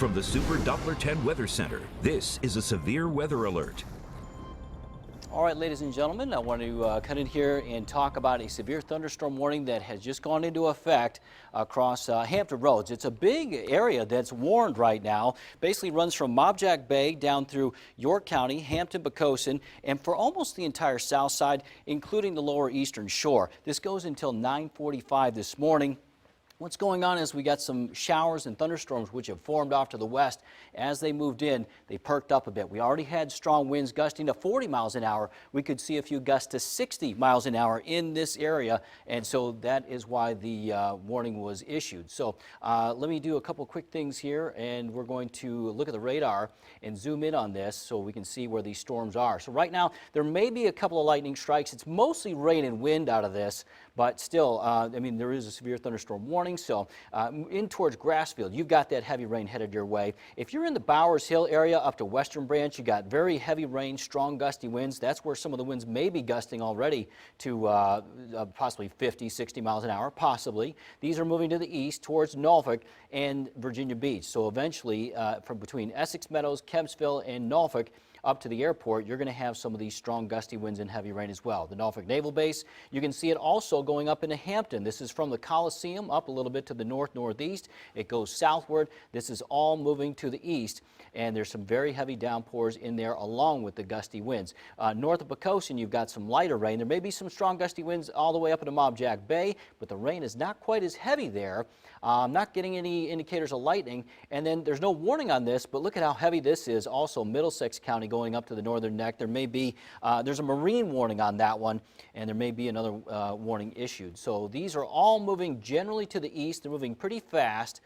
From the Super Doppler 10 Weather Center, this is a severe weather alert. All right, ladies and gentlemen, I want to cut in here and talk about a severe thunderstorm warning that has just gone into effect across Hampton Roads. It's a big area that's warned right now. Basically runs from Mobjack Bay down through York County, Hampton, Pocosin, and for almost the entire south side, including the lower eastern shore. This goes until 9:45 this morning. What's going on is we got some showers and thunderstorms which have formed off to the west. As they moved in, they perked up a bit. We already had strong winds gusting to 40 miles an hour. We could see a few gusts to 60 miles an hour in this area, and so that is why the warning was issued. So let me do a couple quick things here, and we're going to look at the radar and zoom in on this so we can see where these storms are. So right now, there may be a couple of lightning strikes. It's mostly rain and wind out of this, but still, I mean, there is a severe thunderstorm warning. So in towards Grassfield, you've got that heavy rain headed your way. If you're in the Bowers Hill area up to Western Branch, you got very heavy rain, strong gusty winds. That's where some of the winds may be gusting already to possibly 50, 60 miles an hour, possibly. These are moving to the east towards Norfolk and Virginia Beach. So eventually, from between Essex Meadows, Kempsville, and Norfolk, up to the airport, you're going to have some of these strong gusty winds and heavy rain as well. The Norfolk Naval Base, you can see it also going up into Hampton. This is from the Coliseum up a little bit to the north-northeast. It goes southward. This is all moving to the east, and there's some very heavy downpours in there along with the gusty winds. North of Pocosin, you've got some lighter rain. There may be some strong gusty winds all the way up into Mobjack Bay, but the rain is not quite as heavy there. I'm not getting any indicators of lightning, and then there's no warning on this, but look at how heavy this is. Also, Middlesex County going up to the northern neck. There may be, there's a marine warning on that one, and there may be another warning issued. So these are all moving generally to the east. They're moving pretty fast.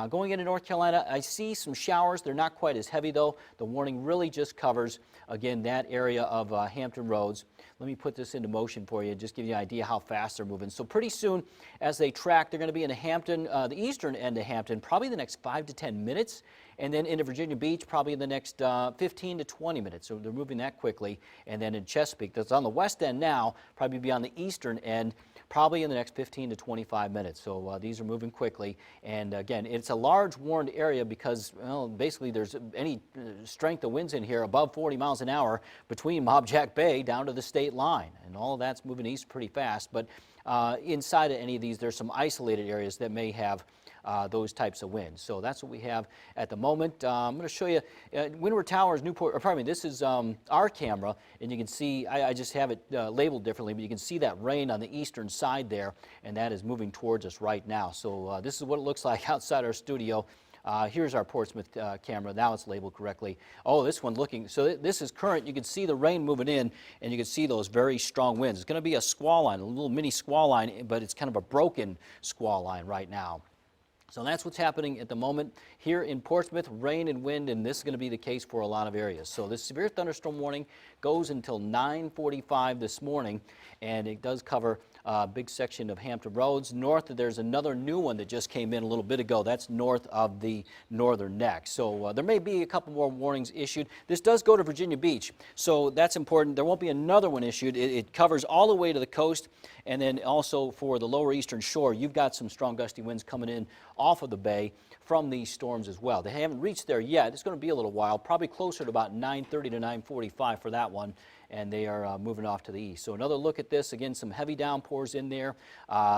Going into North Carolina, I see some showers. They're not quite as heavy, though. The warning really just covers, again, that area of Hampton Roads. Let me put this into motion for you, just give you an idea how fast they're moving. So pretty soon, as they track, they're going to be in Hampton, the eastern end of Hampton, probably the next 5 to 10 minutes, and then into Virginia Beach, probably in the next 15 to 20 minutes. So they're moving that quickly. And then in Chesapeake, that's on the west end now, probably be on the eastern end, probably in the next 15 to 25 minutes. So these are moving quickly. And again, it's a large warned area because, well, basically there's any strength of winds in here above 40 miles an hour between Mobjack Bay down to the state line. And all of that's moving east pretty fast. But inside of any of these, there's some isolated areas that may have those types of winds. So that's what we have at the moment. I'm going to show you Windward Towers, Newport, or pardon me, this is our camera, and you can see, I just have it labeled differently, but you can see that rain on the eastern side there, and that is moving towards us right now. So this is what it looks like outside our studio. Here's our Portsmouth camera. Now it's labeled correctly. Oh, this one looking, so this is current. You can see the rain moving in, and you can see those very strong winds. It's going to be a squall line, a little mini squall line, but it's kind of a broken squall line right now. So that's what's happening at the moment here in Portsmouth, rain and wind, and this is going to be the case for a lot of areas. So this severe thunderstorm warning goes until 9:45 this morning, and it does cover a big section of Hampton Roads. North, there's another new one that just came in a little bit ago. That's north of the northern neck. So there may be a couple more warnings issued. This does go to Virginia Beach, so that's important. There won't be another one issued. It covers all the way to the coast, and then also for the lower eastern shore, you've got some strong gusty winds coming in off of the bay from these storms as well. They haven't reached there yet. It's going to be a little while, probably closer to about 9:30 to 9:45 for that one, and they are moving off to the east. So another look at this. Again, some heavy downpours in there,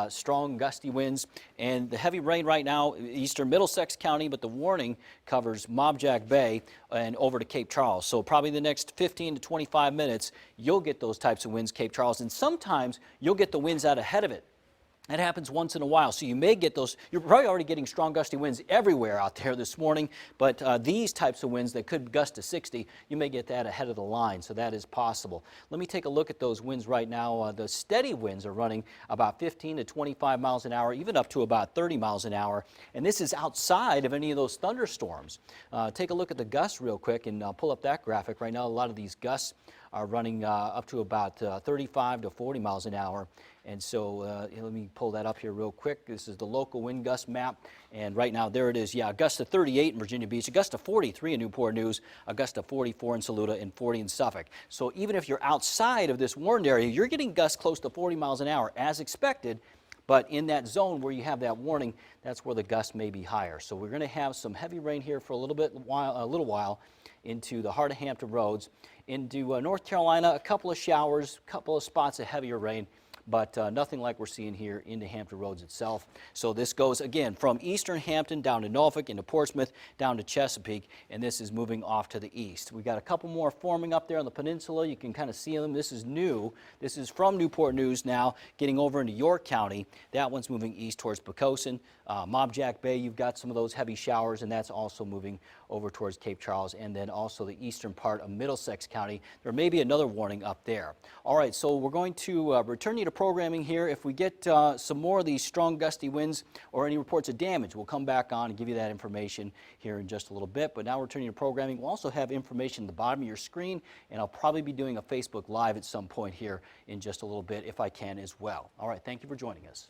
strong gusty winds, and the heavy rain right now, eastern Middlesex County, but the warning covers Mobjack Bay and over to Cape Charles. So probably the next 15 to 25 minutes, you'll get those types of winds, Cape Charles, and sometimes you'll get the winds out ahead of it. That happens once in a while, so you may get those. You're probably already getting strong gusty winds everywhere out there this morning, but these types of winds that could gust to 60, you may get that ahead of the line, so that is possible. Let me take a look at those winds right now. The steady winds are running about 15 to 25 miles an hour, even up to about 30 miles an hour, and this is outside of any of those thunderstorms. Take a look at the gusts real quick, and I'll pull up that graphic. Right now, a lot of these gusts are running up to about 35 to 40 miles an hour. And so let me pull that up here real quick. This is the local wind gust map. And right now, there it is. Yeah, a gust of 38 in Virginia Beach, a gust of 43 in Newport News, a gust of 44 in Saluda, and 40 in Suffolk. So even if you're outside of this warned area, you're getting gusts close to 40 miles an hour as expected. But in that zone where you have that warning, that's where the gusts may be higher. So we're going to have some heavy rain here for a little while into the heart of Hampton Roads. Into North Carolina, a couple of showers, a couple of spots of heavier rain, but nothing like we're seeing here into Hampton Roads itself. So this goes, again, from eastern Hampton down to Norfolk, into Portsmouth, down to Chesapeake, and this is moving off to the east. We've got a couple more forming up there on the peninsula. You can kind of see them. This is new. This is from Newport News now, getting over into York County. That one's moving east towards Poquoson. Mobjack Bay, you've got some of those heavy showers, and that's also moving over towards Cape Charles, and then also the eastern part of Middlesex County. There may be another warning up there. All right, so we're going to return you to programming here. If we get some more of these strong gusty winds or any reports of damage, we'll come back on and give you that information here in just a little bit. But now returning to programming, we'll also have information at the bottom of your screen, and I'll probably be doing a Facebook Live at some point here in just a little bit if I can as well. All right, thank you for joining us.